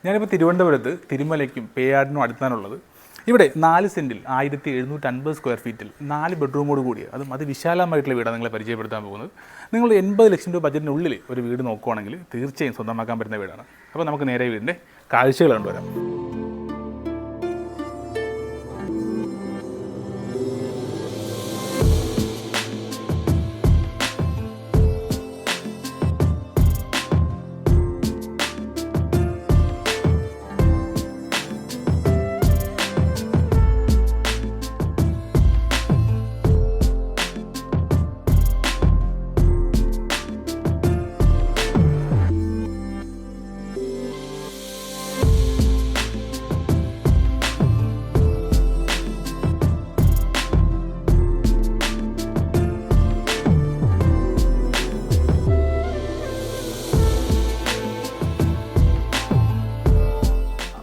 ഞാനിപ്പോൾ തിരുവനന്തപുരത്ത് തിരുമലയ്ക്കും പേയാടിനും അടുത്താണുള്ളത്. ഇവിടെ 4 സെൻറ്റിൽ 1750 സ്ക്വയർ ഫീറ്റിൽ 4 ബെഡ്റൂമോട് കൂടിയ അതും അതിവിശാലമായിട്ടുള്ള വീടാണ് നിങ്ങളെ പരിചയപ്പെടുത്താൻ പോകുന്നത്. നിങ്ങൾ 80 ലക്ഷം രൂപ ബജറ്റിനുള്ളിൽ ഒരു വീട് നോക്കുകയാണെങ്കിൽ തീർച്ചയായും സ്വന്തമാക്കാൻ പറ്റുന്ന വീടാണ്. അപ്പോൾ നമുക്ക് നേരെ വീടിൻ്റെ കാഴ്ചകൾ കണ്ടുവരാം.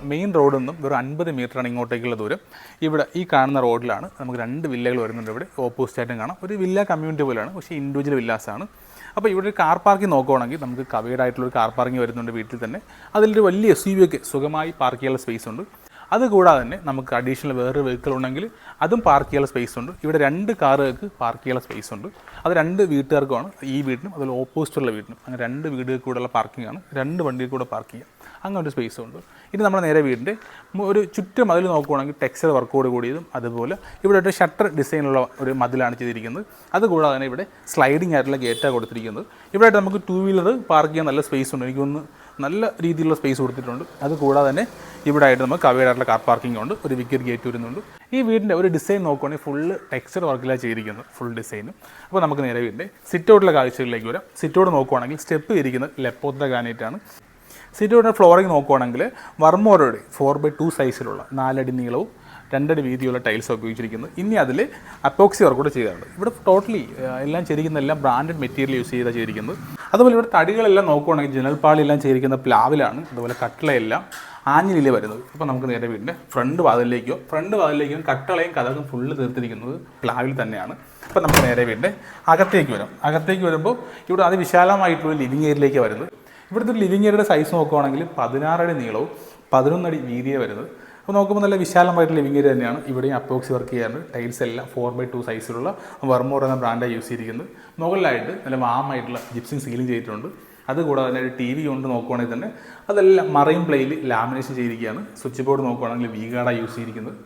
മെയിൻ റോഡിൽ നിന്നും ഒരു 50 മീറ്ററാണ് ഇങ്ങോട്ടേക്കുള്ള ദൂരം. ഇവിടെ ഈ കാണുന്ന റോഡിലാണ് നമുക്ക് 2 വില്ലകൾ വരുന്നുണ്ട്. ഇവിടെ ഓപ്പോസിറ്റായിട്ടും കാണാം. ഒരു വില്ല കമ്മ്യൂണിറ്റി പോലെയാണ്, പക്ഷേ ഇൻഡിവിജ്വൽ വില്ലാസാണ്. അപ്പോൾ ഇവിടെ ഒരു കാർ പാർക്കിംഗ് നോക്കുകയാണെങ്കിൽ നമുക്ക് കവേഡ് ആയിട്ടുള്ളൊരു കാർ പാർക്കിംഗ് വരുന്നുണ്ട് വീട്ടിൽ തന്നെ. അതിലൊരു വലിയ SUV ഒക്കെ സുഖമായി പാർക്ക് ചെയ്യാനുള്ള സ്പേസ് ഉണ്ട്. അതുകൂടാതെ തന്നെ നമുക്ക് അഡീഷണൽ വേറെ വെഹിക്കിൾ ഉണ്ടെങ്കിൽ അതും പാർക്ക് ചെയ്യാനുള്ള സ്പേസ് ഉണ്ട്. ഇവിടെ 2 കാറുകൾക്ക് പാർക്ക് ചെയ്യാനുള്ള സ്പേസ് ഉണ്ട്. അത് 2 വീട്ടുകാർക്കുമാണ്, ഈ വീടിനും അതുപോലെ ഓപ്പോസിറ്റുള്ള വീടിനും. അങ്ങനെ 2 വീടുകൾക്ക് കൂടെയുള്ള പാർക്കിംഗ് ആണ്. 2 വണ്ടിയിൽ കൂടെ പാർക്ക് ചെയ്യാം, അങ്ങനെ ഒരു സ്പേസും ഉണ്ട്. ഇനി നമ്മൾ നേരെ വീടിൻ്റെ ഒരു ചുറ്റും മതിൽ നോക്കുകയാണെങ്കിൽ ടെക്സ്ചർ വർക്കോട് കൂടിയതും അതുപോലെ ഇവിടെ ഒരു ഷട്ടർ ഡിസൈനുള്ള ഒരു മതിലാണ് ചെയ്തിരിക്കുന്നത്. അതുകൂടാതെ തന്നെ ഇവിടെ സ്ലൈഡിംഗ് ആയിട്ടുള്ള ഗേറ്റാണ് കൊടുത്തിരിക്കുന്നത്. ഇവിടെ നമുക്ക് 2 വീലർ പാർക്ക് ചെയ്യാൻ നല്ല സ്പേസ് ഉണ്ട്. എനിക്കൊന്ന് നല്ല രീതിയിലുള്ള സ്പേസ് കൊടുത്തിട്ടുണ്ട്. അതുകൂടാതെ തന്നെ ഇവിടെ ആയിട്ട് നമുക്ക് കവേഡായിട്ടുള്ള കാർ പാർക്കിംഗ് ഉണ്ട്. ഒരു വിക്കറ്റ് ഗേറ്റ് വരുന്നുണ്ട്. ഈ വീടിൻ്റെ ഒരു ഡിസൈൻ നോക്കുകയാണെങ്കിൽ ഫുള്ള് ടെക്സ്ചർ വർക്കിലാണ് ചെയ്തിരിക്കുന്നത്, ഫുൾ ഡിസൈനും. അപ്പോൾ നമുക്ക് നേരെ വീടിൻ്റെ സിറ്റൗട്ടിലെ കാഴ്ചകളിലേക്ക് വരാം. സിറ്റൗട്ട് നോക്കുകയാണെങ്കിൽ സ്റ്റെപ്പ് ഇരിക്കുന്നത് ലെപ്പോത്ത ഗ്രാനൈറ്റാണ്. സിറ്റൗട്ടിൻ്റെ ഫ്ലോറിംഗ് നോക്കുകയാണെങ്കിൽ വർമോറയുടെ 4x2 സൈസിലുള്ള 4 അടി നീളവും 2 അടി വീതിയുള്ള ടൈൽസ് ഉപയോഗിച്ചിരിക്കുന്നത്. ഇനി അതിൽ അപ്പോക്സി വർക്ക് കൂടെ ചെയ്തിട്ടുണ്ട്. ഇവിടെ ടോട്ടലി എല്ലാം ചെയ്തിരിക്കുന്ന എല്ലാം ബ്രാൻഡഡ് മെറ്റീരിയൽ യൂസ് ചെയ്താണ് ചെയ്തിരിക്കുന്നത്. അതുപോലെ ഇവിടെ തടികളെല്ലാം നോക്കുകയാണെങ്കിൽ ജനൽപ്പാളിയെല്ലാം ചെയ്തിരിക്കുന്ന പ്ലാവിലാണ്. അതുപോലെ കട്ടളയെല്ലാം ആഞ്ഞിലിൽ വരുന്നത്. അപ്പോൾ നമുക്ക് നേരെ വീടിൻ്റെ ഫ്രണ്ട് വാതിലേക്കും കട്ടളയും കഥകും ഫുള്ള് തീർത്തിരിക്കുന്നത് പ്ലാവിൽ തന്നെയാണ്. അപ്പോൾ നമുക്ക് നേരെ വീടിൻ്റെ അകത്തേക്ക് വരാം. അകത്തേക്ക് വരുമ്പോൾ ഇവിടെ അതിവിശാലമായിട്ടുള്ള ലിവിങ് ഏരിയയിലേക്ക് വരുന്നത്. ഇവിടുത്തെ ലിവിങ് ഏരിയയുടെ സൈസ് നോക്കുകയാണെങ്കിൽ 16 അടി നീളവും 11 അടി വീതിയാണ് വരുന്നത്. അപ്പോൾ നോക്കുമ്പോൾ നല്ല വിശാലമായിട്ടുള്ള ലിവിങ് ഏരിയ തന്നെയാണ്. ഇവിടെയും അപ്പോക്സി വർക്ക് ചെയ്യാറുണ്ട്. ടൈൽസ് എല്ലാം 4x2 സൈസിലുള്ള വർമോർ എന്ന ബ്രാൻഡാണ് യൂസ് ചെയ്തിരിക്കുന്നത്. മുകളിലായിട്ട് നല്ല വാമായിട്ടുള്ള ജിപ്സിങ് സീലിംഗ് ചെയ്തിട്ടുണ്ട്. അതുകൂടാതെ തന്നെ ഒരു TV കൊണ്ട് നോക്കുകയാണെങ്കിൽ തന്നെ അതെല്ലാം മറൈൻ പ്ലെയിൽ ലാമിനേഷൻ ചെയ്തിരിക്കുകയാണ്. സ്വിച്ച് ബോർഡ് നോക്കുകയാണെങ്കിൽ വീഗാർഡാണ് യൂസ് ചെയ്തിരിക്കുന്നത്.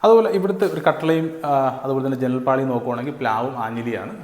അതുപോലെ ഇവിടുത്തെ ഒരു കട്ടളയും അതുപോലെ തന്നെ ജനൽപ്പാളിയും നോക്കുകയാണെങ്കിൽ പ്ലാവും ആഞ്ഞിലിയാണ്.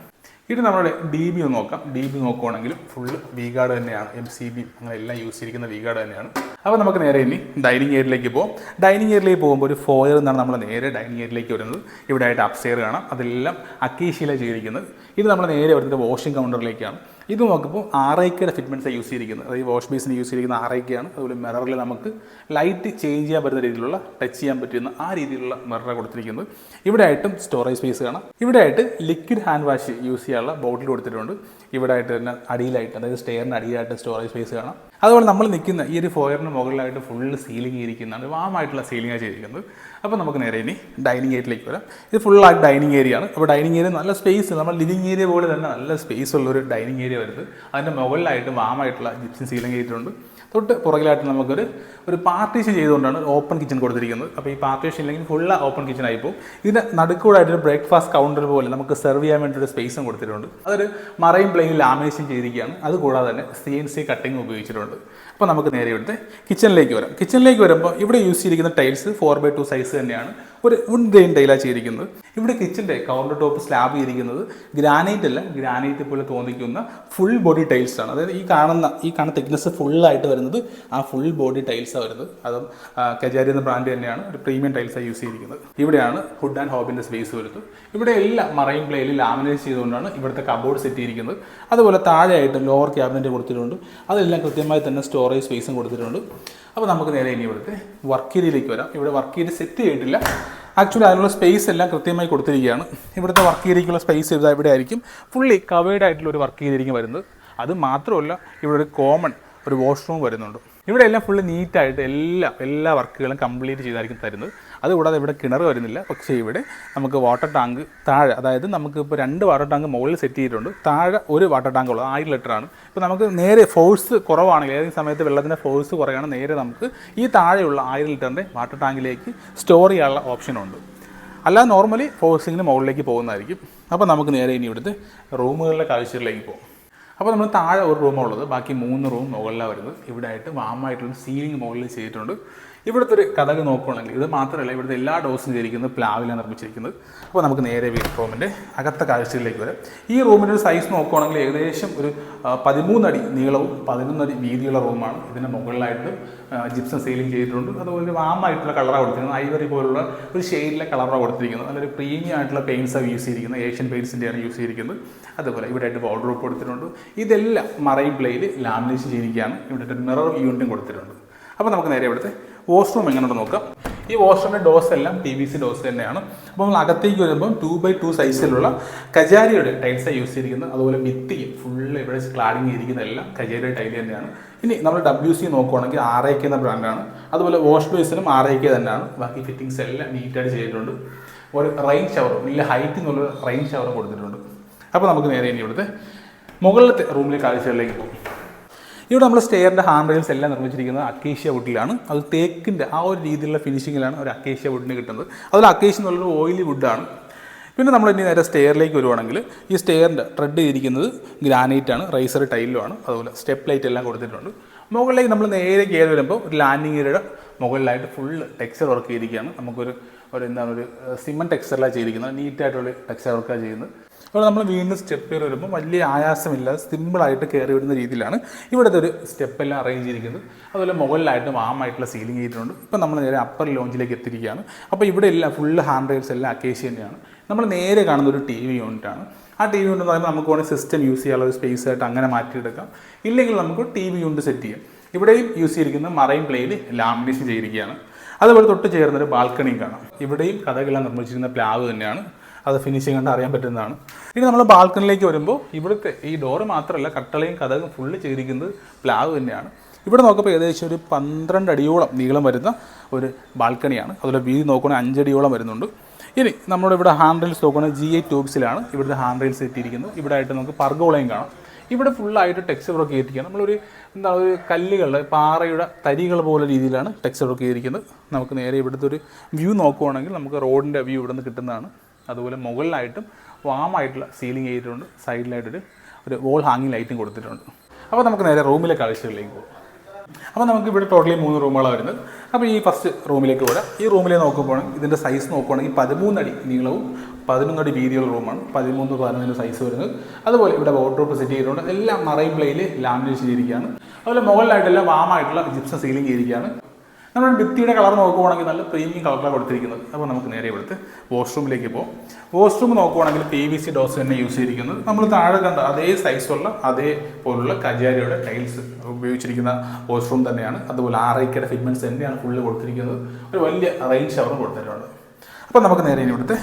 ഇത് നമ്മുടെ DB ഒന്ന് നോക്കാം. DB നോക്കുകയാണെങ്കിലും ഫുള്ള് വീഗാർഡ് തന്നെയാണ്. MCB അങ്ങനെ എല്ലാം യൂസ് ചെയ്തിരിക്കുന്ന വീഗാർഡ് തന്നെയാണ്. അപ്പോൾ നമുക്ക് നേരെ ഇനി ഡൈനിങ് ഏരിയയിലേക്ക് പോകാം. ഡൈനിങ് ഏരിയയിലേക്ക് പോകുമ്പോൾ ഒരു ഫോയർ എന്നാണ് നമ്മൾ നേരെ ഡൈനിങ് ഏരിയയിലേക്ക് വരുന്നത്. ഇവിടെ ആയിട്ട് അപ്സ്റ്റെയർ കാണാം. അതെല്ലാം അക്കേഷ്യയിലാണ് ചെയ്തിരിക്കുന്നത്. ഇത് നമ്മൾ നേരെ വരുന്നത് വാഷിംഗ് കൗണ്ടറിലേക്കാണ്. ഇത് നോക്കുമ്പോൾ RIK ഫിറ്റ്മെൻറ്റ്സാണ് യൂസ് ചെയ്തിരിക്കുന്നത്. അതായത് വാഷ് ബേസിന് യൂസ് ചെയ്തിരിക്കുന്ന RIK ആണ്. അതുപോലെ മിററിൽ നമുക്ക് ലൈറ്റ് ചേഞ്ച് ചെയ്യാൻ പറ്റുന്ന രീതിയിലുള്ള ടച്ച് ചെയ്യാൻ പറ്റുന്ന ആ രീതിയിലുള്ള മിററാണ് കൊടുത്തിരിക്കുന്നത്. ഇവിടെ ആയിട്ടും സ്റ്റോറേജ് സ്പേസ് കാണാം. ഇവിടെ ആയിട്ട് ലിക്വിഡ് ഹാൻഡ് വാഷ് യൂസ് ചെയ്യാനുള്ള ബോട്ടിൽ കൊടുത്തിട്ടുണ്ട്. ഇവിടെ ആയിട്ട് തന്നെ അടിയിലായിട്ട്, അതായത് സ്റ്റെയറിന് അടിയിലായിട്ട് സ്റ്റോറേജ് സ്പേസ് കാണാം. അതുപോലെ നമ്മൾ നിൽക്കുന്ന ഈ ഒരു ഫോയറിന് മുകളിലായിട്ട് ഫുള്ള് സീലിംഗ് ഇരിക്കുന്നതാണ്. വാമായിട്ടുള്ള സീലിംഗാണ് ചെയ്തിരിക്കുന്നത്. അപ്പോൾ നമുക്ക് നേരെ ഇനി ഡൈനിങ് ഏരിയയിലേക്ക് വരാം. ഇത് ഫുള്ളായിട്ട് ഡൈനിങ് ഏരിയ ആണ്. അപ്പോൾ ഡൈനിങ് ഏരിയ നല്ല സ്പേസ്, നമ്മൾ ലിവിങ് ഏരിയ പോലെ തന്നെ നല്ല സ്പേസ് ഉള്ളൊരു ഡൈനിങ് ഏരിയ വരുന്നത്. അതിൻ്റെ മുകളിലായിട്ട് വാമായിട്ടുള്ള ജിപ്സിൻ സീലിംഗ് ചെയ്തിട്ടുണ്ട്. തൊട്ട് പുറകിലായിട്ട് നമുക്കൊരു പാർട്ടീഷൻ ചെയ്തുകൊണ്ടാണ് ഓപ്പൺ കിച്ചൺ കൊടുത്തിരിക്കുന്നത്. അപ്പോൾ ഈ പാർട്ടീഷൻ ഇല്ലെങ്കിൽ ഫുള്ള് ഓപ്പൺ കിച്ചൺ ആയിപ്പോൾ ഇതിൻ്റെ നടുക്കൂടായിട്ടൊരു ബ്രേക്ക്ഫാസ്റ്റ് കൗണ്ടർ പോലെ നമുക്ക് സെർവ് ചെയ്യാൻ വേണ്ടിയൊരു സ്പേസും കൊടുത്തിട്ടുണ്ട്. അതൊരു മറൈൻ പ്ലെയിനിൽ ലാമിനേഷൻ ചെയ്തിരിക്കുകയാണ്. അതുകൂടാതെ തന്നെ CNC കട്ടിങ് ഉപയോഗിച്ചിട്ടുണ്ട്. അപ്പോൾ നമുക്ക് നേരെ ഇവിടുത്തെ കിച്ചണിലേക്ക് വരാം. കിച്ചണിലേക്ക് വരുമ്പോൾ ഇവിടെ യൂസ് ചെയ്തിരിക്കുന്ന ടൈൽസ് 4x2 സൈസ് തന്നെയാണ്. ഒരു വുഡ് ഗ്രെയിൻ ടൈലാണ് ചെയ്തിരിക്കുന്നത്. ഇവിടെ കിച്ചൻ്റെ കൗണ്ടർ ടോപ്പ് സ്ലാബ് ചെയ്തിരിക്കുന്നത് ഗ്രാനൈറ്റ് അല്ല, ഗ്രാനൈറ്റ് പോലെ തോന്നിക്കുന്ന ഫുൾ ബോഡി ടൈൽസ് ആണ്. അതായത് ഈ കാണുന്ന തിക്നെസ് ഫുള്ളായിട്ട് വരുന്നത് ആ ഫുൾ ബോഡി ടൈൽസാണ് വരുന്നത്. അതും കജാരി എന്ന ബ്രാൻഡ് തന്നെയാണ്. ഒരു പ്രീമിയം ടൈൽസാണ് യൂസ് ചെയ്തിരിക്കുന്നത്. ഇവിടെയാണ് ഹുഡ് ആൻഡ് ഹോബിൻ്റെ സ്പേസ് വരുന്നത്. ഇവിടെ എല്ലാം മറൈൻ പ്ലെയിനിൽ ലാമിനേറ്റ് ചെയ്തുകൊണ്ടാണ് ഇവിടുത്തെ കബോർഡ് സെറ്റ് ചെയ്തിരിക്കുന്നത്. അതുപോലെ താഴെയായിട്ട് ലോവർ ക്യാബിനറ്റ് കൊടുത്തിട്ടുണ്ട്. അതെല്ലാം കൃത്യമായി തന്നെ സ്റ്റോറേജ് സ്പേസും കൊടുത്തിട്ടുണ്ട്. അപ്പോൾ നമുക്ക് നേരെ ഇനി ഇവിടുത്തെ വർക്ക് ഏരിയയിലേക്ക് വരാം. ഇവിടെ വർക്ക് ഏരിയ സെറ്റ് ചെയ്തിട്ടില്ല. ആക്ച്വലി അതിനുള്ള സ്പേസ് എല്ലാം കൃത്യമായി കൊടുത്തിരിക്കുകയാണ്. ഇവിടുത്തെ വർക്ക് ഏരിയയ്ക്കുള്ള സ്പേസ് ഇവിടെ ആയിരിക്കും. ഫുള്ളി കവേഡ് ആയിട്ടുള്ള ഒരു വർക്ക് ഏരിയ വരുന്നത്. അത് മാത്രമല്ല ഇവിടെ ഒരു കോമൺ ഒരു വാഷ്റൂം വരുന്നുണ്ട്. ഇവിടെ എല്ലാം ഫുള്ള് നീറ്റായിട്ട് എല്ലാ വർക്കുകളും കംപ്ലീറ്റ് ചെയ്തായിരിക്കും തരുന്നത്. അതുകൂടാതെ ഇവിടെ കിണർ വരുന്നില്ല. പക്ഷേ ഇവിടെ നമുക്ക് വാട്ടർ ടാങ്ക് താഴെ, അതായത് നമുക്ക് ഇപ്പോൾ 2 വാട്ടർ ടാങ്ക് മുകളിൽ സെറ്റ് ചെയ്തിട്ടുണ്ട്, താഴെ ഒരു വാട്ടർ ടാങ്ക് ഉള്ളത് 1000 ലിറ്ററാണ്. ഇപ്പോൾ നമുക്ക് നേരെ ഫോഴ്സ് കുറവാണെങ്കിൽ, ഏതെങ്കിലും സമയത്ത് വെള്ളത്തിൻ്റെ ഫോഴ്സ് കുറയാണ്, നേരെ നമുക്ക് ഈ താഴെയുള്ള 1000 ലിറ്ററിൻ്റെ വാട്ടർ ടാങ്കിലേക്ക് സ്റ്റോർ ചെയ്യാനുള്ള ഓപ്ഷനുണ്ട്. അല്ലാതെ നോർമലി ഫോഴ്സിങ്ങിന് മുകളിലേക്ക് പോകുന്നതായിരിക്കും. അപ്പോൾ നമുക്ക് നേരെ ഇനി ഇവിടുത്തെ റൂമുകളിലെ കാഴ്ചകളിലേക്ക് പോകും. അപ്പോൾ നമ്മൾ താഴെ ഒരു റൂമുള്ളത്, ബാക്കി 3 റൂം മുകളിലാണ് വരുന്നത്. ഇവിടെ ആയിട്ട് വാമായിട്ടുള്ള സീലിംഗ് മുകളിൽ ചെയ്തിട്ടുണ്ട്. ഇവിടുത്തെ ഒരു കഥക് നോക്കുകയാണെങ്കിൽ ഇത് മാത്രമല്ല, ഇവിടുത്തെ എല്ലാ ഡോസും ചെയ്തിരിക്കുന്നത് പ്ലാവിലാണ് നിർമ്മിച്ചിരിക്കുന്നത്. അപ്പോൾ നമുക്ക് നേരെ റൂമിൻ്റെ അകത്തെ കാഴ്ചകളിലേക്ക് വരാം. ഈ റൂമിൻ്റെ ഒരു സൈസ് നോക്കുകയാണെങ്കിൽ ഏകദേശം ഒരു 13 അടി നീളവും 11 അടി വീതിയുള്ള റൂമാണ്. ഇതിൻ്റെ മുകളിലായിട്ട് ജിപ്സം സീലിംഗ് ചെയ്തിട്ടുണ്ട്. അതുപോലെ വാമായിട്ടുള്ള കളറാണ് കൊടുത്തിരിക്കുന്നത്, ഐവറി പോലുള്ള ഒരു ഷെയ്ഡിലെ കളറാണ് കൊടുത്തിരിക്കുന്നത്. നല്ലൊരു പ്രീമിയം ആയിട്ടുള്ള പെയിൻറ്റ്സാണ് യൂസ് ചെയ്തിരിക്കുന്നത്, ഏഷ്യൻ പെയിൻറ്റ്സിൻ്റെയാണ് യൂസ് ചെയ്തിരിക്കുന്നത്. അതുപോലെ ഇവിടെ ആയിട്ട് വാർഡ്രോബ് കൊടുത്തിട്ടുണ്ട്. ഇതെല്ലാം മറൈൻ പ്ലേയിൽ ലാമിനേഷൻ ചെയ്തിരിക്കുകയാണ്. ഇവിടെ മിറർ യൂണിറ്റും കൊടുത്തിട്ടുണ്ട്. അപ്പോൾ നമുക്ക് നേരെ ഇവിടുത്തെ വാഷ്റൂം എങ്ങനെയുണ്ട് നോക്കാം. ഈ വാഷ്റൂമിൻ്റെ ഡോസ് എല്ലാം PVC ഡോസ് തന്നെയാണ്. അപ്പോൾ നമ്മൾ അകത്തേക്ക് വരുമ്പോൾ 2x2 സൈസിലുള്ള കജാരിയുടെ ടൈൽസാണ് യൂസ് ചെയ്തിരിക്കുന്നത്. അതുപോലെ ഭിത്തിയും ഫുള്ള് ഇവിടെ ക്ലാഡിങ് ചെയ്തിരിക്കുന്നതെല്ലാം കജാരിയുടെ ടൈൽ തന്നെയാണ്. ഇനി നമ്മൾ WC നോക്കുകയാണെങ്കിൽ RAK എന്ന ബ്രാൻഡാണ്. അതുപോലെ വാഷ് ബേസിനും RAK തന്നെയാണ്. ബാക്കി ഫിറ്റിങ്സ് എല്ലാം നീറ്റായിട്ട് ചെയ്തിട്ടുണ്ട്. ഒരു റെയിൻ ഷവർ, വലിയ ഹൈറ്റിൽ നിന്നുള്ള റെയിൻ ഷവർ കൊടുത്തിട്ടുണ്ട്. അപ്പോൾ നമുക്ക് നേരെ ഇനി ഇവിടുത്തെ മുകളിലത്തെ റൂമിലെ കാഴ്ചകളിലേക്ക് പോകും. ഇവിടെ നമ്മൾ സ്റ്റെയറിൻ്റെ ഹാൻഡ് റെയിൽസ് എല്ലാം നിർമ്മിച്ചിരിക്കുന്നത് അക്കേഷ്യ വുഡിലാണ്. അത് തേക്കിൻ്റെ ആ ഒരു രീതിയിലുള്ള ഫിനിഷിങ്ങിലാണ് ഒരു അക്കേഷ്യ വുഡിന് കിട്ടുന്നത്. അതിൽ അക്കേഷ്യ എന്നുള്ളൊരു ഓയിലി വുഡാണ്. പിന്നെ നമ്മൾ ഇനി നേരെ സ്റ്റെയറിലേക്ക് വരുവാണെങ്കിൽ ഈ സ്റ്റെയറിൻ്റെ ട്രെഡ് ചെയ്തിരിക്കുന്നത് ഗ്രാനൈറ്റാണ്, റൈസർ ടൈലുമാണ്. അതുപോലെ സ്റ്റെപ്പ് ലൈറ്റ് എല്ലാം കൊടുത്തിട്ടുണ്ട്. മുകളിലേക്ക് നമ്മൾ നേരെ കയറി വരുമ്പോൾ ഒരു ലാൻഡിംഗ് ഏരിയയുടെ മുകളിലായിട്ട് ഫുള്ള് ടെക്സ്ചർ വർക്ക് ചെയ്തിരിക്കുകയാണ്. നമുക്കൊരു ഒരു സിമൻറ്റ് ടെക്സ്ചറിലാണ് ചെയ്തിരിക്കുന്നത്, നീറ്റായിട്ടുള്ള ടെക്സ്ചർ വർക്കാണ് ചെയ്യുന്നത്. അപ്പോൾ നമ്മൾ വീണ്ടും സ്റ്റെപ്പ് കയറി വരുമ്പോൾ വലിയ ആയാസമില്ലാതെ സിമ്പിളായിട്ട് കയറി വരുന്ന രീതിയിലാണ് ഇവിടുത്തെ ഒരു സ്റ്റെപ്പെല്ലാം അറേഞ്ച് ചെയ്തിരിക്കുന്നത്. അതുപോലെ മുകളിലായിട്ട് വാമായിട്ടുള്ള സീലിംഗ് ചെയ്തിട്ടുണ്ട്. ഇപ്പോൾ നമ്മൾ നേരെ അപ്പർ ലോഞ്ചിലേക്ക് എത്തിയിരിക്കുകയാണ്. അപ്പോൾ ഇവിടെ എല്ലാം ഫുള്ള് ഹാൻഡ് റെയിൽസ് എല്ലാം അക്കേഷ്യ തന്നെയാണ്. നമ്മൾ നേരെ കാണുന്ന ഒരു TV യൂണിറ്റാണ്. ആ TV യൂണിറ്റ് എന്ന് പറയുമ്പോൾ നമുക്ക് വേണമെങ്കിൽ സിസ്റ്റം യൂസ് ചെയ്യാനുള്ള ഒരു സ്പേസ് ആയിട്ട് അങ്ങനെ മാറ്റിയെടുക്കാം. ഇല്ലെങ്കിൽ നമുക്ക് TV യൂണിറ്റ് സെറ്റ് ചെയ്യാം. ഇവിടെയും യൂസ് ചെയ്തിരിക്കുന്ന മറൈൻ പ്ലേയിൽ ലാമിനേഷൻ ചെയ്തിരിക്കുകയാണ്. അതുപോലെ തൊട്ട് ചേർന്നൊരു ബാൽക്കണിയും കാണാം. ഇവിടെയും കഥകളെല്ലാം നിർമ്മിച്ചിരിക്കുന്ന പ്ലാവ് തന്നെയാണ്. അത് ഫിനിഷിംഗ് കണ്ട് അറിയാൻ പറ്റുന്നതാണ്. ഇനി നമ്മൾ ബാൽക്കണിലേക്ക് വരുമ്പോൾ ഇവിടുത്തെ ഈ ഡോറ് മാത്രമല്ല, കട്ടളയും കഥകളും ഫുള്ള് ചെയ്തിരിക്കുന്നത് പ്ലാവ് തന്നെയാണ്. ഇവിടെ നോക്കുമ്പോൾ ഏകദേശം ഒരു 12 അടിയോളം നീളം വരുന്ന ഒരു ബാൽക്കണിയാണ്. അതുപോലെ വീതി നോക്കുകയാണെങ്കിൽ 5 അടിയോളം വരുന്നുണ്ട്. ഇനി നമ്മുടെ ഇവിടെ ഹാൻഡ് റെയിൽസ് നോക്കുകയാണെങ്കിൽ GI ട്യൂബ്സിലാണ് ഇവിടുത്തെ ഹാൻഡ് റെയിൽസ് എത്തിയിരിക്കുന്നത്. ഇവിടെ ആയിട്ട് നമുക്ക് പർഗോളയും കാണാം. ഇവിടെ ഫുള്ളായിട്ട് ടെക്സ്ചർ വർക്ക് ചെയ്തിരിക്കുകയാണ്. നമ്മളൊരു ഒരു കല്ലുകളുടെ പാറയുടെ തരികൾ പോലെ രീതിയിലാണ് ടെക്സ്ചർ വർക്ക് ചെയ്തിരിക്കുന്നത്. നമുക്ക് നേരെ ഇവിടുത്തെ ഒരു വ്യൂ നോക്കുകയാണെങ്കിൽ നമുക്ക് റോഡിൻ്റെ വ്യൂ ഇവിടെ നിന്ന് കിട്ടുന്നതാണ്. അതുപോലെ മുകളിലായിട്ടും വാമായിട്ടുള്ള സീലിംഗ് ചെയ്തിട്ടുണ്ട്. സൈഡിലായിട്ടൊരു വോൾ ഹാങ്ങിങ് ലൈറ്റും കൊടുത്തിട്ടുണ്ട്. അപ്പോൾ നമുക്ക് നേരെ റൂമിലെ കാഴ്ചകളിലേക്ക് പോകും. അപ്പോൾ നമുക്ക് ഇവിടെ ടോട്ടലി 3 റൂമുകളാണ് വരുന്നത്. അപ്പോൾ ഈ ഫസ്റ്റ് റൂമിലേക്ക് പോരാം. ഈ റൂമിലേക്ക് നോക്കുമ്പോൾ ഇതിൻ്റെ സൈസ് നോക്കുകയാണെങ്കിൽ 13 അടി നീളവും 11 അടി വീതിയുള്ള റൂമാണ്. 13-11 സൈസ് വരുന്നത്. അതുപോലെ ഇവിടെ വാർഡ്രോബ് സെറ്റ് ചെയ്തിട്ടുണ്ട്. എല്ലാം മറൈൻ പ്ലേയിൽ ലാമിനേഷൻ ചെയ്തിരിക്കുകയാണ്. അതുപോലെ മുകളിലായിട്ടെല്ലാം വാമായിട്ടുള്ള ജിപ്സം സീലിംഗ് ചെയ്തിരിക്കുകയാണ്. നമ്മുടെ ഭിത്തിയുടെ കളർ നോക്കുവാണെങ്കിൽ നല്ല പ്രീമിയം കളറിലാണ് കൊടുത്തിരിക്കുന്നത്. അപ്പോൾ നമുക്ക് നേരെ ഇവിടുത്തെ വാഷ്റൂമിലേക്ക് പോകും. വാഷ്റൂം നോക്കുവാണെങ്കിൽ PVC ഡോസ് തന്നെ യൂസ് ചെയ്തിരിക്കുന്നത്. നമ്മൾ താഴെ കണ്ട അതേ സൈസുള്ള അതേപോലുള്ള കജാരിയുടെ ടൈൽസ് ഉപയോഗിച്ചിരിക്കുന്ന വാഷ്റൂം തന്നെയാണ്. അതുപോലെ RAKയുടെ ഫിറ്റ്മെൻറ്റ്സ് തന്നെയാണ് ഫുള്ള് കൊടുത്തിരിക്കുന്നത്. ഒരു വലിയ റെയിൻ ഷവറും കൊടുത്തിട്ടുണ്ട്. അപ്പോൾ നമുക്ക് നേരെ ഇവിടുത്തെ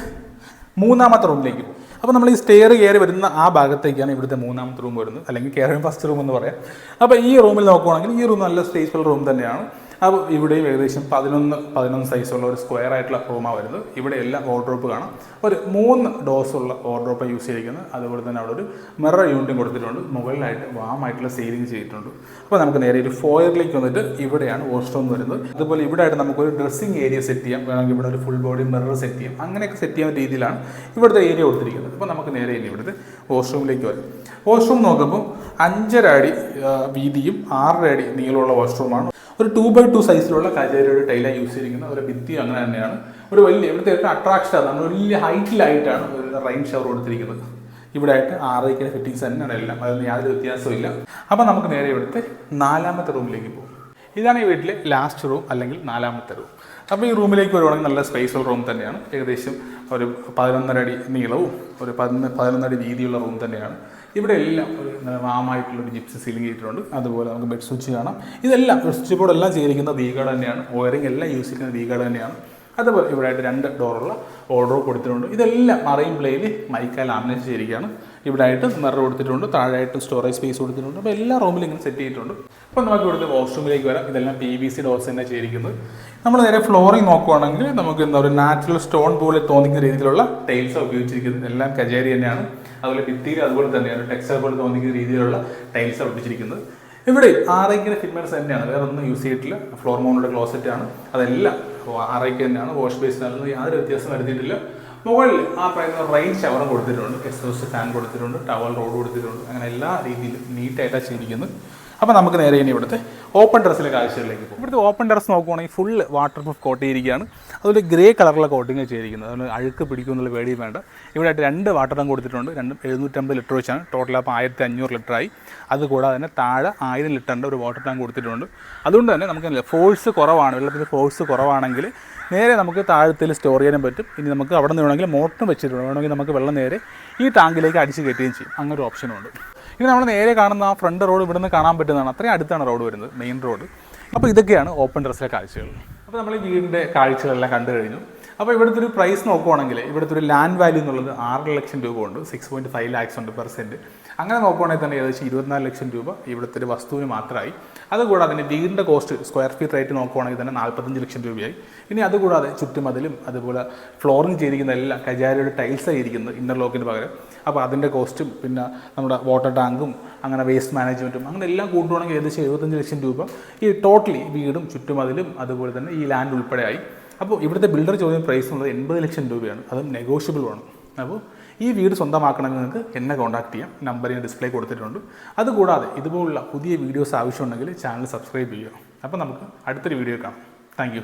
3ാമത്തെ റൂമിലേക്ക് പോകും. അപ്പോൾ നമ്മൾ ഈ സ്റ്റെയർ കയറി വരുന്ന ആ ഭാഗത്തേക്കാണ് ഇവിടുത്തെ 3ാമത്തെ റൂം വരുന്നത്, അല്ലെങ്കിൽ കയറി ഫസ്റ്റ് റൂം എന്ന് പറയാം. അപ്പോൾ ഈ റൂമിൽ നോക്കുവാണെങ്കിൽ ഈ റൂം നല്ല സ്പേസ്ഫുൾ റൂം തന്നെയാണ്. അപ്പോൾ ഇവിടെയും ഏകദേശം 11 സൈസുള്ള ഒരു സ്ക്വയർ ആയിട്ടുള്ള റൂമാണ് വരുന്നത്. ഇവിടെ എല്ലാം വാർഡ്രോബ് കാണാം. ഒരു 3 ഡോസുള്ള വാർഡ്രോബ് യൂസ് ചെയ്തിരിക്കുന്നത്. അതുപോലെ തന്നെ അവിടെ ഒരു മിറർ യൂണിറ്റും കൊടുത്തിട്ടുണ്ട്. മുകളിലായിട്ട് വാമായിട്ടുള്ള സീലിംഗ് ചെയ്തിട്ടുണ്ട്. അപ്പോൾ നമുക്ക് നേരെ ഒരു ഫോയറിലേക്ക് വന്നിട്ട് ഇവിടെയാണ് വാഷ്റൂം വരുന്നത്. അതുപോലെ ഇവിടെ ആയിട്ട് നമുക്കൊരു ഡ്രസ്സിംഗ് ഏരിയ സെറ്റ് ചെയ്യാം. വേണമെങ്കിൽ ഇവിടെ ഒരു ഫുൾ ബോഡി മിറർ സെറ്റ് ചെയ്യാം. അങ്ങനെയൊക്കെ സെറ്റ് ചെയ്യാൻ രീതിയിലാണ് ഇവിടുത്തെ ഏരിയ കൊടുത്തിരിക്കുന്നത്. അപ്പോൾ നമുക്ക് നേരെ ഇനി ഇവിടുത്തെ വാഷ്റൂമിലേക്ക് വരും. വാഷ്റൂം നോക്കുമ്പോൾ 5.5 അടി വീതിയും 6 അടി നീളമുള്ള വാഷ്റൂമാണ്. ഒരു 2x2 സൈസിലുള്ള കജാരിയുടെ ടൈലാണ് യൂസ് ചെയ്തിരിക്കുന്നത്. ഒരു ഭിത്തി അങ്ങനെ തന്നെയാണ്. ഒരു വലിയ ഇവിടുത്തെ ഏറ്റവും അട്രാക്ഷൻ ആണ്, വലിയ ഹൈറ്റിലായിട്ടാണ് ഒരു റെയിൻ ഷവർ കൊടുത്തിരിക്കുന്നത്. ഇവിടെ ആയിട്ട് RAKയുടെ ഫിറ്റിങ്സ് തന്നെയാണ് എല്ലാം. അതൊന്നും യാതൊരു വ്യത്യാസവും ഇല്ല. അപ്പോൾ നമുക്ക് നേരെ ഇവിടുത്തെ 4ാമത്തെ റൂമിലേക്ക് പോകും. ഇതാണ് ഈ വീട്ടിലെ ലാസ്റ്റ് റൂം, അല്ലെങ്കിൽ 4ാമത്തെ റൂം. അപ്പോൾ ഈ റൂമിലേക്ക് വരുവാണെങ്കിൽ നല്ല സ്പേസ്ഫുൾ റൂം തന്നെയാണ്. ഏകദേശം ഒരു 11.5 അടി നീളവും ഒരു 11 അടി വീതിയുള്ള റൂം തന്നെയാണ്. ഇവിടെ എല്ലാം ഒരു വാമായിട്ടുള്ളൊരു ജിപ്സം സീലിംഗ് ചെയ്തിട്ടുണ്ട്. അതുപോലെ നമുക്ക് ബെഡ് സ്വിച്ച് കാണാം. ഇതെല്ലാം സ്വിച്ച് ബോർഡ് എല്ലാം ചെയ്തിരിക്കുന്ന V-ഗാർഡ് തന്നെയാണ്. വയറിംഗ് എല്ലാം യൂസ് ചെയ്യുന്ന V-ഗാർഡ് തന്നെയാണ്. അതുപോലെ ഇവിടെ ആയിട്ട് 2 ഡോറുള്ള വാർഡ്രോബ് കൊടുത്തിട്ടുണ്ട്. ഇതെല്ലാം മറൈൻ പ്ലേയിൽ മൈക്ക ലാമിനേറ്റ് ചെയ്തിരിക്കുകയാണ്. ഇവിടെ ആയിട്ട് മിറർ കൊടുത്തിട്ടുണ്ട്, താഴെയായിട്ട് സ്റ്റോറേജ് സ്പേസ് കൊടുത്തിട്ടുണ്ട്. അപ്പോൾ എല്ലാ റൂമിലും ഇങ്ങനെ സെറ്റ് ചെയ്തിട്ടുണ്ട്. അപ്പോൾ നമുക്ക് ഇവിടുത്തെ വാഷ്റൂമിലേക്ക് വരാം. ഇതെല്ലാം PVC ഡോർസ് തന്നെ ചെയ്തിരിക്കുന്നത്. നമ്മൾ നേരെ ഫ്ലോറിംഗ് നോക്കുവാണെങ്കിൽ നമുക്ക് എന്താ പറയുക, നാച്ചുറൽ സ്റ്റോൺ പോലെ തോന്നിക്കുന്ന രീതിയിലുള്ള ടൈൽസ് ഉപയോഗിച്ചിരിക്കുന്നത്. എല്ലാം കജേരി തന്നെയാണ്. അതുപോലെ ഭിത്തിയിൽ അതുപോലെ തന്നെയാണ് ടെക്സ്ചർ പോലെ തോന്നിക്കുന്ന രീതിയിലുള്ള ടൈൽസ് ഒപ്പിച്ചിരിക്കുന്നത്. ഇവിടെ RIK ഫിറ്റ്മെൻറ്റ്സ് തന്നെയാണ്, വേറെ ഒന്നും യൂസ് ചെയ്തിട്ടില്ല. ഫ്ലോർ മൗണ്ടുള്ള ക്ലോസറ്റ് ആണ്, അതെല്ലാം RIK തന്നെയാണ്. വാഷ് ബേസിനൊന്നും യാതൊരു വ്യത്യാസം വരുത്തിയിട്ടില്ല. മുകളിൽ ആ പറയുന്ന റെയിൻ ഷവറും കൊടുത്തിട്ടുണ്ട്, എക്സോസ്റ്റ് ഫാൻ കൊടുത്തിട്ടുണ്ട്, ടവൽ റോഡ് കൊടുത്തിട്ടുണ്ട്. അങ്ങനെ എല്ലാ രീതിയിലും നീറ്റായിട്ടാണ് ചെയ്തിരിക്കുന്നത്. അപ്പോൾ നമുക്ക് നേരെ ഇനി ഇവിടുത്തെ ഓപ്പൺ ടെറസിലെ കാഴ്ചകളിലേക്ക് പോകും. ഇവിടുത്തെ ഓപ്പൺ ടെറസ് നോക്കുവാണെങ്കിൽ ഫുൾ വാട്ടർ പ്രൂഫ് കോട്ട് ചെയ്തിരിക്കുകയാണ്. അതുപോലെ ഗ്രേ കളറുള്ള കോട്ടിങ് ചെയ്തിരിക്കുന്നത്, അതുകൊണ്ട് അഴുക്ക് പിടിക്കുമെന്നുള്ള പേടിയും വേണ്ട. ഇവിടെ ആയിട്ട് 2 വാട്ടർ ടാങ്ക് കൊടുത്തിട്ടുണ്ട്. 750 ലിറ്റർ വെച്ചാണ് ടോട്ടൽ. അപ്പോൾ 1500 ലിറ്ററായി. അതുകൂടാതെ തന്നെ താഴെ 1000 ലിറ്ററിൻ്റെ ഒരു വാട്ടർ ടാങ്ക് കൊടുത്തിട്ടുണ്ട്. അതുകൊണ്ട് തന്നെ നമുക്ക് ഫോഴ്സ് കുറവാണ്, വെള്ളത്തിൻ്റെ ഫോഴ്സ് കുറവാണെങ്കിൽ നേരെ നമുക്ക് താഴത്തിൽ സ്റ്റോർ ചെയ്യാനും പറ്റും. ഇനി നമുക്ക് അവിടെ നിന്ന് വേണമെങ്കിൽ മോട്ടറും വെച്ചിട്ടുണ്ട്, വേണമെങ്കിൽ നമുക്ക് വെള്ളം നേരെ ഈ ടാങ്കിലേക്ക് അടിച്ച് കയറ്റുകയും ചെയ്യും. അങ്ങനെ ഒരു ഓപ്ഷനുണ്ട്. ഇനി നമ്മൾ നേരെ കാണുന്ന ആ ഫ്രണ്ട് റോഡ് ഇവിടുന്ന് കാണാൻ പറ്റുന്നതാണ്. അത്രയും അടുത്താണ് റോഡ് വരുന്നത്, മെയിൻ റോഡ്. അപ്പോൾ ഇതൊക്കെയാണ് ഓപ്പൺ ടെറസിലെ കാഴ്ചകൾ. അപ്പോൾ നമ്മൾ ഈ വീടിൻ്റെ കാഴ്ചകളെല്ലാം കണ്ടു കഴിഞ്ഞു. അപ്പോൾ ഇവിടുത്തെ ഒരു പ്രൈസ് നോക്കുവാണെങ്കിൽ ഇവിടുത്തെ ഒരു ലാൻഡ് വാല്യൂ എന്നുള്ളത് 6 ലക്ഷം രൂപ ഉണ്ട്. 6.5 lakhs ഉണ്ട് പെർ സെൻറ്റ്. അങ്ങനെ നോക്കുവാണെങ്കിൽ തന്നെ ഏകദേശം 24 ലക്ഷം രൂപ ഇവിടുത്തെ ഒരു വസ്തുവിന് മാത്രമായി. അതുകൂടാതെ അതിൻ്റെ വീടിൻ്റെ കോസ്റ്റ് സ്ക്വയർ ഫീറ്റ് റേറ്റ് നോക്കുവാണെങ്കിൽ തന്നെ 45 ലക്ഷം രൂപയായി. ഇനി അതുകൂടാതെ ചുറ്റുമതിലും അതുപോലെ ഫ്ലോറിങ് ചെയ്തിരിക്കുന്ന എല്ലാം കജാരിയുടെ ടൈൽസ് ആയിരിക്കുന്നത് ഇൻ്റർലോക്കിന് പകരം. അപ്പോൾ അതിൻ്റെ കോസ്റ്റും പിന്നെ നമ്മുടെ വാട്ടർ ടാങ്കും അങ്ങനെ വേസ്റ്റ് മാനേജ്മെൻറ്റും അങ്ങനെ എല്ലാം കൂട്ടുവാണെങ്കിൽ ഏകദേശം 75 ലക്ഷം രൂപ ഈ ടോട്ടലി വീടും ചുറ്റുമതിലും അതുപോലെ തന്നെ ഈ ലാൻഡ് ഉൾപ്പെടെയായി. അപ്പോൾ ഇവിടുത്തെ ബിൽഡർ ചോദിക്കുന്ന പ്രൈസ് ഉള്ളത് 80 ലക്ഷം രൂപയാണ്. അതും നെഗോഷ്യബിളുമാണ്. അപ്പോൾ ഈ വീട് സ്വന്തമാക്കണമെങ്കിൽ നിങ്ങൾക്ക് എന്നെ കോൺടാക്ട് ചെയ്യാം. നമ്പർ ഞാൻ ഡിസ്പ്ലേ കൊടുത്തിട്ടുണ്ട്. അതുകൂടാതെ ഇതുപോലുള്ള പുതിയ വീഡിയോസ് ആവശ്യമുണ്ടെങ്കിൽ ചാനൽ സബ്സ്ക്രൈബ് ചെയ്യുക. അപ്പോൾ നമുക്ക് അടുത്തൊരു വീഡിയോ കാണാം. Thank you.